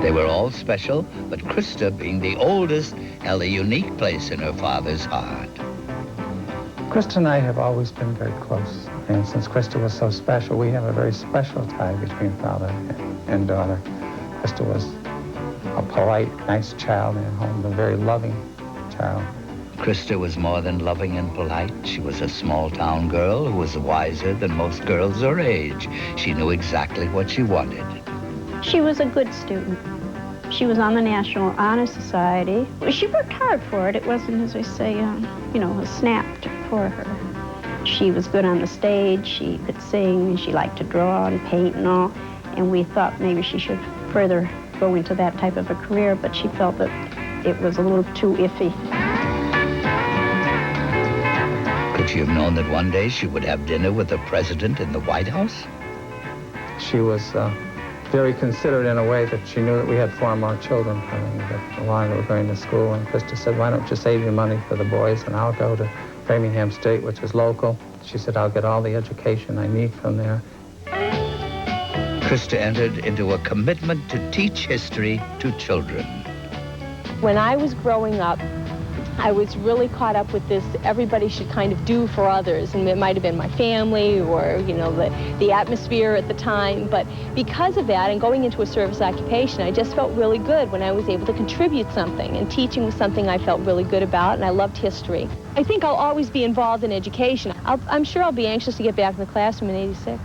They were all special, but Krista, being the oldest, held a unique place in her father's heart. Krista and I have always been very close. And since Krista was so special, we have a very special tie between father and daughter. Krista was a polite, nice child in home, a very loving child. Krista was more than loving and polite. She was a small-town girl who was wiser than most girls her age. She knew exactly what she wanted. She was a good student. She was on the National Honor Society. She worked hard for it. It wasn't, as I say, a snapped for her. She was good on the stage. She could sing. She liked to draw and paint and all. And we thought maybe she should further go into that type of a career, but she felt that it was a little too iffy. Could she have known that one day she would have dinner with the president in the White House? She was very considerate in a way that she knew that we had 4 more children coming that along that were going to school. And Krista said, why don't you save your money for the boys and I'll go to Framingham State, which is local. She said, I'll get all the education I need from there. Krista entered into a commitment to teach history to children. When I was growing up, I was really caught up with this, everybody should kind of do for others, and it might have been my family or, the atmosphere at the time, but because of that and going into a service occupation, I just felt really good when I was able to contribute something, and teaching was something I felt really good about, and I loved history. I think I'll always be involved in education. I'm sure I'll be anxious to get back in the classroom in '86.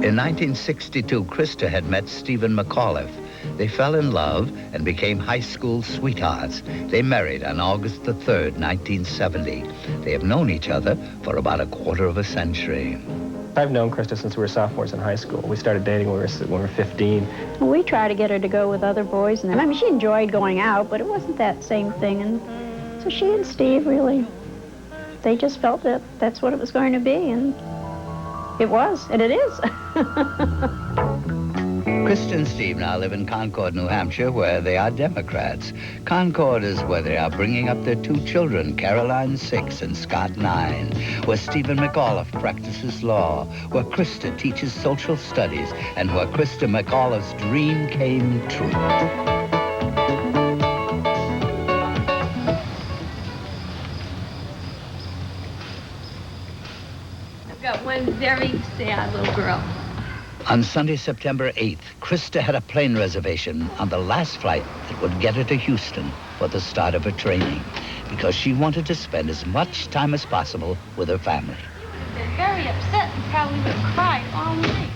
In 1962, Krista had met Stephen McAuliffe. They fell in love and became high school sweethearts. They married on August the 3rd, 1970. They have known each other for about a quarter of a century. I've known Krista since we were sophomores in high school. We started dating when we were 15. We tried to get her to go with other boys, and she enjoyed going out, but it wasn't that same thing. And so she and Steve really, they just felt that that's what it was going to be, and it was, and it is. Krista and Steve now live in Concord, New Hampshire, where they are Democrats. Concord is where they are bringing up their 2 children, Caroline 6 and Scott 9, where Stephen McAuliffe practices law, where Krista teaches social studies, and where Krista McAuliffe's dream came true. I've got one very sad little girl. On Sunday, September 8th, Krista had a plane reservation on the last flight that would get her to Houston for the start of her training, because she wanted to spend as much time as possible with her family. They're very upset and probably would have cried all night.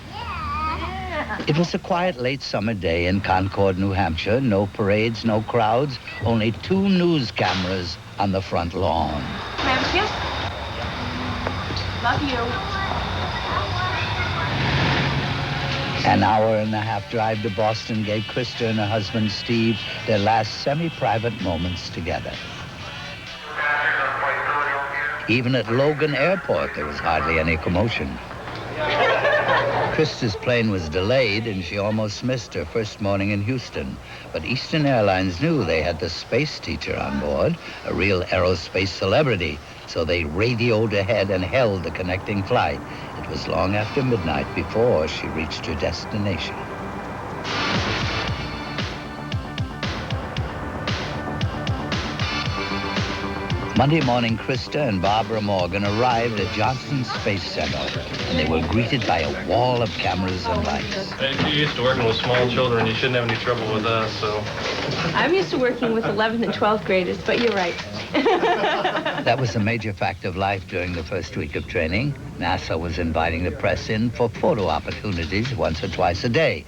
Yeah. It was a quiet late summer day in Concord, New Hampshire. No parades, no crowds, only 2 news cameras on the front lawn. Ma'am, kiss. Love you. An hour and a half drive to Boston gave Krista and her husband Steve their last semi-private moments together. Even at Logan Airport, there was hardly any commotion. Krista's plane was delayed and she almost missed her first morning in Houston. But Eastern Airlines knew they had the space teacher on board, a real aerospace celebrity. So they radioed ahead and held the connecting flight. It was long after midnight before she reached her destination. Monday morning, Krista and Barbara Morgan arrived at Johnson Space Center, and they were greeted by a wall of cameras and lights. If you're used to working with small children, you shouldn't have any trouble with us, so. I'm used to working with 11th and 12th graders, but you're right. That was a major fact of life during the first week of training. NASA was inviting the press in for photo opportunities once or twice a day.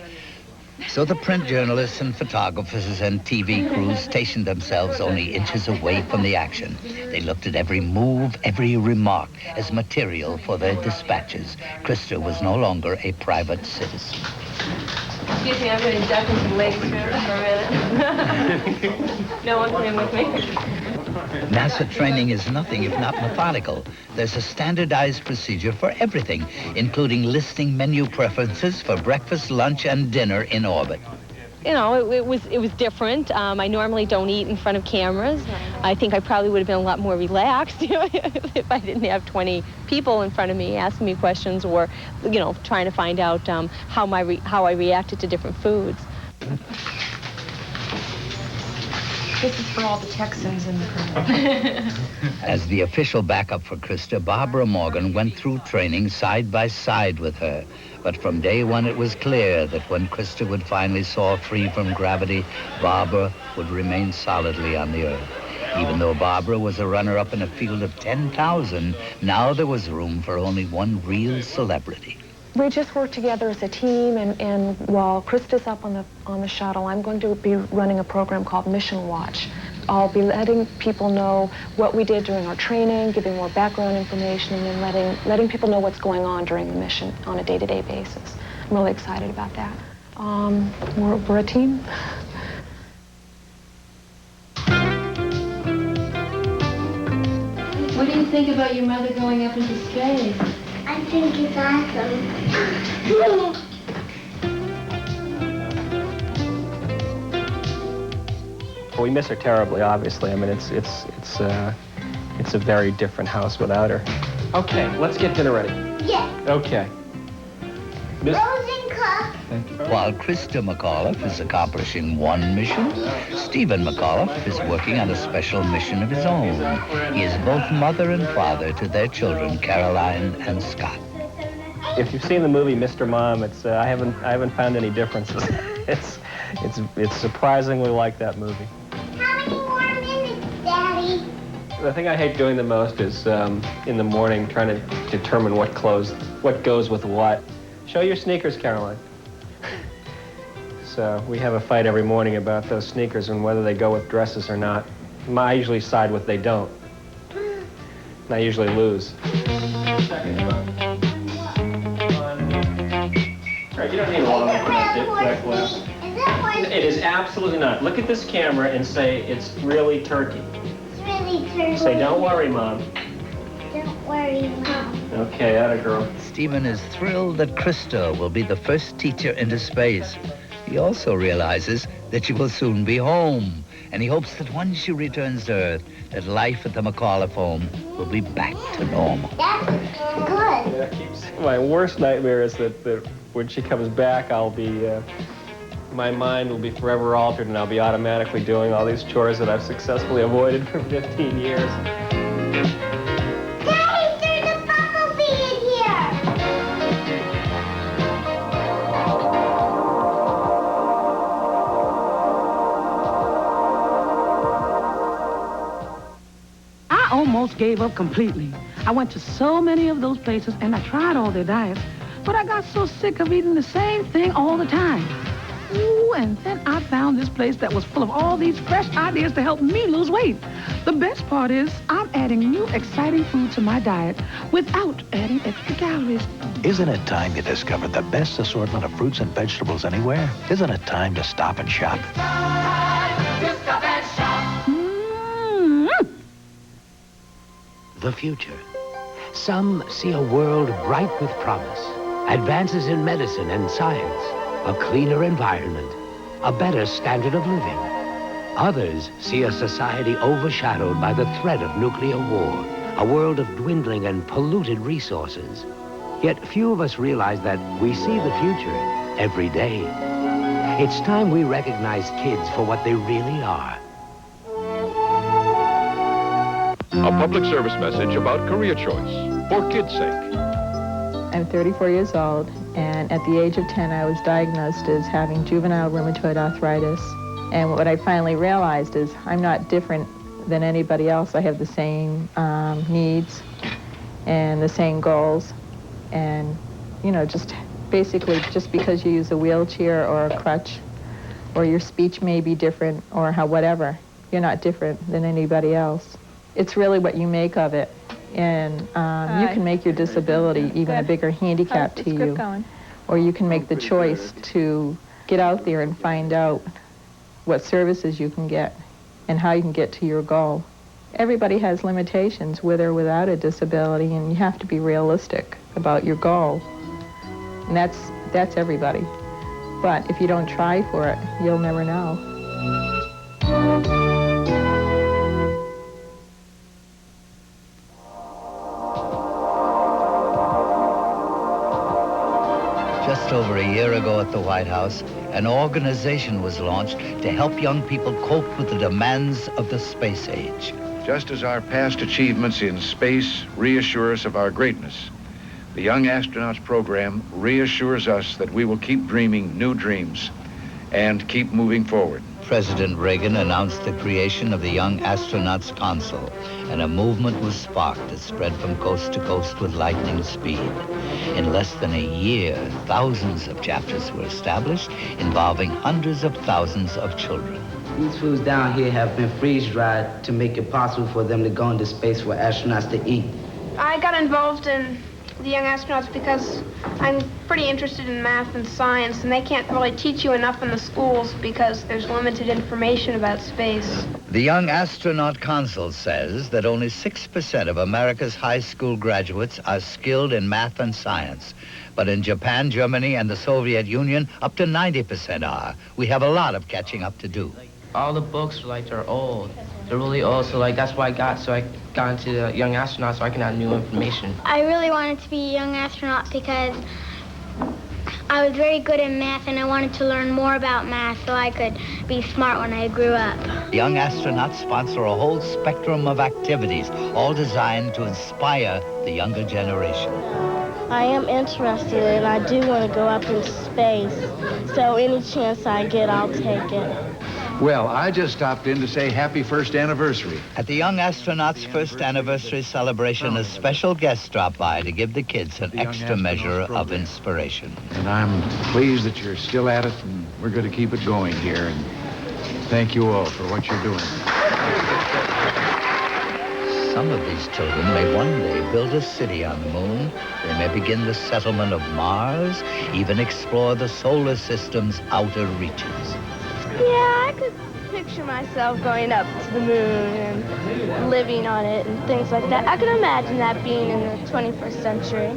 So the print journalists and photographers and TV crews stationed themselves only inches away from the action. They looked at every move, every remark as material for their dispatches. Krista was no longer a private citizen. Excuse me, I'm going to duck into the ladies' room for a minute. No one came with me. NASA training is nothing if not methodical. There's a standardized procedure for everything, including listing menu preferences for breakfast, lunch, and dinner in orbit. You know, it was different. I normally don't eat in front of cameras. I think I probably would have been a lot more relaxed if I didn't have 20 people in front of me asking me questions or, you know, trying to find out how I reacted to different foods. This is for all the Texans in the crowd. As the official backup for Krista, Barbara Morgan went through training side by side with her. But from day one, it was clear that when Krista would finally soar free from gravity, Barbara would remain solidly on the earth. Even though Barbara was a runner-up in a field of 10,000, now there was room for only one real celebrity. We just work together as a team, and while Krista's up on the shuttle, I'm going to be running a program called Mission Watch. I'll be letting people know what we did during our training, giving more background information, and then letting people know what's going on during the mission on a day-to-day basis. I'm really excited about that. We're a team. What do you think about your mother going up into space? I think it's awesome. Well, we miss her terribly, obviously. I mean, it's a very different house without her. Okay, let's get dinner ready. Yes. Okay. Frozen cook. While Krista McAuliffe is accomplishing one mission, Stephen McAuliffe is working on a special mission of his own. He is both mother and father to their children, Caroline and Scott. If you've seen the movie Mr. Mom, it's I haven't found any differences. it's surprisingly like that movie. How many more minutes, Daddy? The thing I hate doing the most is in the morning trying to determine what goes with what. Show your sneakers, Caroline. So we have a fight every morning about those sneakers and whether they go with dresses or not. I usually side with they don't. And I usually lose. All right, you don't need a long It is absolutely not. Look at this camera and say, it's really turkey. It's really turkey. Say, don't worry, Mom. Don't worry, Mom. Okay, atta girl. Stephen is thrilled that Krista will be the first teacher into space. He also realizes that she will soon be home, and he hopes that once she returns to Earth, that life at the McAuliffe home will be back to normal. That's good. My worst nightmare is that when she comes back, I'll be, my mind will be forever altered, and I'll be automatically doing all these chores that I've successfully avoided for 15 years. Daddy, there's a bumblebee in here. I almost gave up completely. I went to so many of those places and I tried all their diets, but I got so sick of eating the same thing all the time. Ooh, and then I found this place that was full of all these fresh ideas to help me lose weight. The best part is I'm adding new exciting food to my diet without adding extra calories. Isn't it time you discovered the best assortment of fruits and vegetables anywhere? Isn't it time to stop and shop? The future. Some see a world bright with promise, advances in medicine and science, a cleaner environment, a better standard of living. Others see a society overshadowed by the threat of nuclear war, a world of dwindling and polluted resources. Yet few of us realize that we see the future every day. It's time we recognize kids for what they really are. A public service message about career choice for kids' sake. I'm 34 years old, and at the age of 10, I was diagnosed as having juvenile rheumatoid arthritis. And what I finally realized is I'm not different than anybody else. I have the same needs and the same goals. And, you know, just basically just because you use a wheelchair or a crutch or your speech may be different or whatever, you're not different than anybody else. It's really what you make of it. And you can make your disability even a bigger handicap to you. Or you can make the choice to get out there and find out what services you can get and how you can get to your goal. Everybody has limitations with or without a disability, and you have to be realistic about your goal. And that's everybody. But if you don't try for it, you'll never know. Just over a year ago at the White House, an organization was launched to help young people cope with the demands of the space age. Just as our past achievements in space reassure us of our greatness, the Young Astronauts program reassures us that we will keep dreaming new dreams and keep moving forward. President Reagan announced the creation of the Young Astronauts Council, and a movement was sparked that spread from coast to coast with lightning speed. In less than a year, thousands of chapters were established, involving hundreds of thousands of children. These foods down here have been freeze-dried to make it possible for them to go into space for astronauts to eat. I got involved in the Young Astronauts because I'm pretty interested in math and science, and they can't really teach you enough in the schools because there's limited information about space. The Young Astronaut Council says that only 6% of America's high school graduates are skilled in math and science. But in Japan, Germany, and the Soviet Union, up to 90% are. We have a lot of catching up to do. All the books, they're old. They're really old, so that's why I got into the Young Astronauts so I can have new information. I really wanted to be a young astronaut because I was very good in math and I wanted to learn more about math so I could be smart when I grew up. Young Astronauts sponsor a whole spectrum of activities, all designed to inspire the younger generation. I am interested and I do want to go up into space, so any chance I get, I'll take it. Well, I just stopped in to say happy first anniversary. At the Young Astronauts' first anniversary celebration, a special guest dropped by to give the kids an extra measure of inspiration. And I'm pleased that you're still at it, and we're going to keep it going here. And thank you all for what you're doing. Some of these children may one day build a city on the moon. They may begin the settlement of Mars, even explore the solar system's outer reaches. Yeah, I could picture myself going up to the moon and living on it and things like that. I could imagine that being in the 21st century.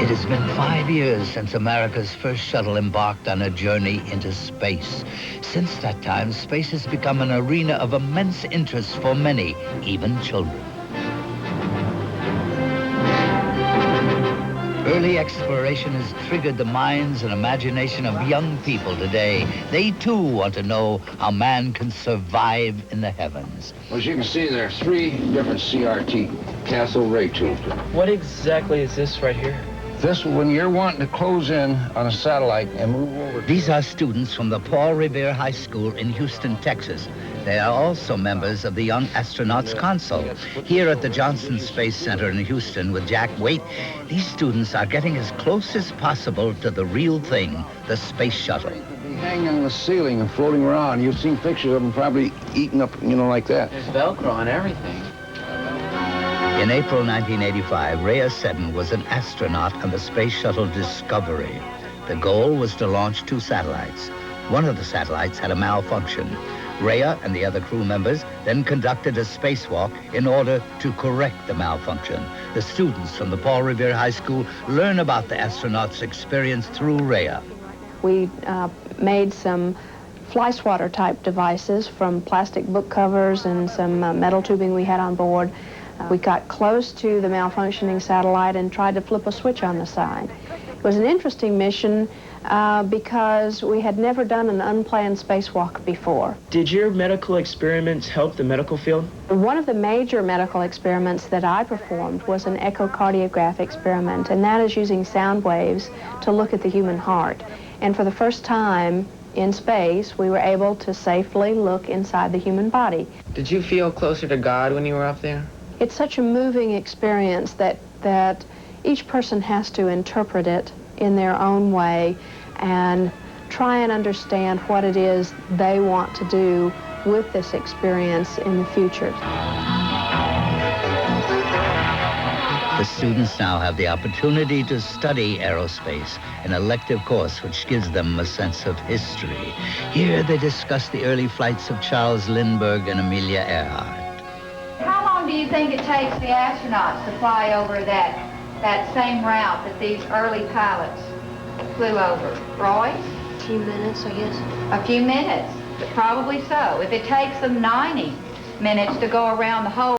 It has been 5 years since America's first shuttle embarked on a journey into space. Since that time, space has become an arena of immense interest for many, even children. Early exploration has triggered the minds and imagination of young people today. They, too, want to know how man can survive in the heavens. Well, as you can see, there are 3 different CRT Castle ray tubes. What exactly is this right here? This, when you're wanting to close in on a satellite and move over. These are students from the Paul Revere High School in Houston, Texas. They are also members of the Young Astronauts Council. Here at the Johnson Space Center in Houston with Jack Waite, these students are getting as close as possible to the real thing, the space shuttle. Hanging on the ceiling and floating around. You've seen pictures of them probably eating up, like that. There's Velcro and everything. In April 1985, Rhea Seddon was an astronaut on the Space Shuttle Discovery. The goal was to launch 2 satellites. One of the satellites had a malfunction. Rhea and the other crew members then conducted a spacewalk in order to correct the malfunction. The students from the Paul Revere High School learn about the astronauts' experience through Rhea. We made some fly swatter type devices from plastic book covers and some metal tubing we had on board. We got close to the malfunctioning satellite and tried to flip a switch on the side. It was an interesting mission because we had never done an unplanned spacewalk before. Did your medical experiments help the medical field? One of the major medical experiments that I performed was an echocardiograph experiment, and that is using sound waves to look at the human heart. And for the first time in space, we were able to safely look inside the human body. Did you feel closer to God when you were up there? It's such a moving experience that each person has to interpret it in their own way and try and understand what it is they want to do with this experience in the future. The students now have the opportunity to study aerospace, an elective course which gives them a sense of history. Here they discuss the early flights of Charles Lindbergh and Amelia Earhart. How long do you think it takes the astronauts to fly over that that same route that these early pilots flew over? Roy? A few minutes, I guess. A few minutes, probably so. If it takes them 90 minutes to go around the whole